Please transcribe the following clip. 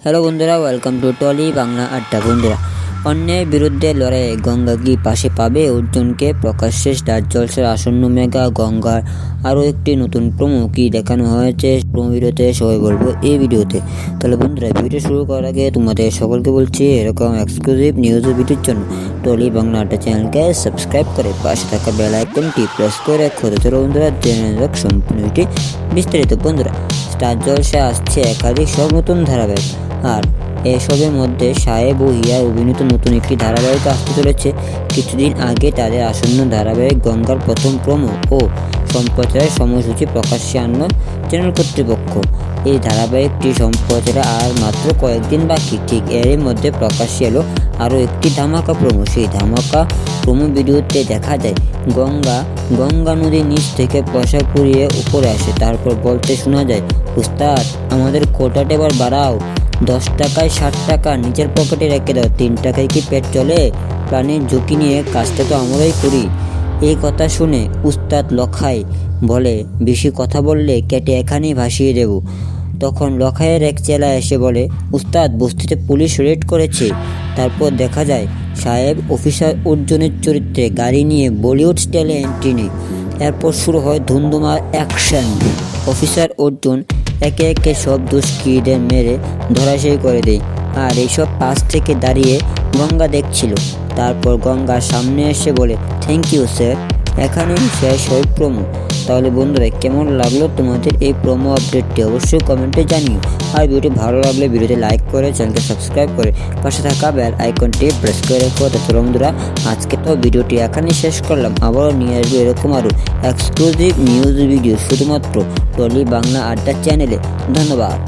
Hello বন্ধুরা, welcome to trolley Bangla আড্ডা। বন্ধুরা, অন্যের বিরুদ্ধে লড়াইয়ে গঙ্গা কি পাশে পাবে? অর্জুনকে প্রকাশ্যে স্টার জলসের আসন্ন মেগা গঙ্গার আরও একটি নতুন প্রোমো কি দেখানো হয়েছে প্রোমো ভিডিওতে সবাই বলবো এই ভিডিওতে। তাহলে বন্ধুরা, ভিডিও শুরু করার আগে তোমাদের সকলকে বলছি এরকম এক্সক্লুসিভ নিউজ ভিডিওর জন্য টলি বাংলা আড্ডা চ্যানেলকে সাবস্ক্রাইব করে পাশে থাকা বেল আইকনটি প্রেস করে রাখো। চলো বন্ধুরা, জেনে যাক সম্পূর্ণটি বিস্তারিত। বন্ধুরা, স্টার জলসে আসছে একাধিক সব নতুন ধারাবাহিক, আর এসবের মধ্যে সাহেব ও হিয়ার অভিনীত নতুন একটি ধারাবাহিক আসতে চলেছে। কিছুদিন আগে তাদের আসন্ন ধারাবাহিক গঙ্গার প্রথম প্রোমো ও সম্প্রচারের সময়সূচি প্রকাশ্যে আনল চ্যানেল কর্তৃপক্ষ। এই ধারাবাহিকটি সম্প্রচারে আর মাত্র কয়েকদিন বাকি। ঠিক এরই মধ্যে প্রকাশ্যে এলো আরও একটি ধামাকা প্রোমো। সেই ধামাকা প্রোমো ভিডিওতে দেখা যায় গঙ্গা নদীর নিচ থেকে পয়সা কুড়িয়ে উপরে আসে। তারপর বলতে শোনা যায়, উস্তাদ আমাদের কোটাটা এবার বাড়াও, 10 টাকায় 60 টাকা নিজের পকেটে রেখে দাও, 3 টাকায় কি পেট চলে? প্রাণের ঝুঁকি নিয়ে কাজটা তো আমরাই করি। এই কথা শুনে উস্তাদ লখাই বলে, বেশি কথা বললে কেটে এখানেই ভাসিয়ে দেব। তখন লখাইয়ের এক চেলা এসে বলে, উস্তাদ বস্তিতে পুলিশ রেড করেছে। তারপর দেখা যায় সাহেব অফিসার অর্জুনের চরিত্রে গাড়ি নিয়ে বলিউড স্টাইলে এন্ট্রি নেয়। এরপর শুরু হয় ধুমধুমার অ্যাকশন। অফিসার অর্জুন একে একে সব দুষ্কৃতীদের মেরে ধরাশায়ী করে দেয়, আর এইসব পাশ থেকে দাঁড়িয়ে গঙ্গা দেখছিল। তারপর গঙ্গার সামনে এসে বলে, থ্যাংক ইউ স্যার। এখানেই শেষ হয় প্রোমো। তাহলে বন্ধুরা, কেমন লাগলো তোমাদের এই প্রোমো আপডেটটি অবশ্যই কমেন্টে জানিও। আর ভিডিওটি ভালো লাগলে ভিডিওতে লাইক করে চ্যানেলকে সাবস্ক্রাইব করে পাশে থাকা বেল আইকনটি প্রেস করে রেখো। তাহলে বন্ধুরা, আজকে তো ভিডিওটি এখানেই শেষ করলাম। আবারও নিয়ে আসবো এরকম আরও এক্সক্লুসিভ নিউজ ভিডিও শুধুমাত্র টলি বাংলা আড্ডা চ্যানেলে। ধন্যবাদ।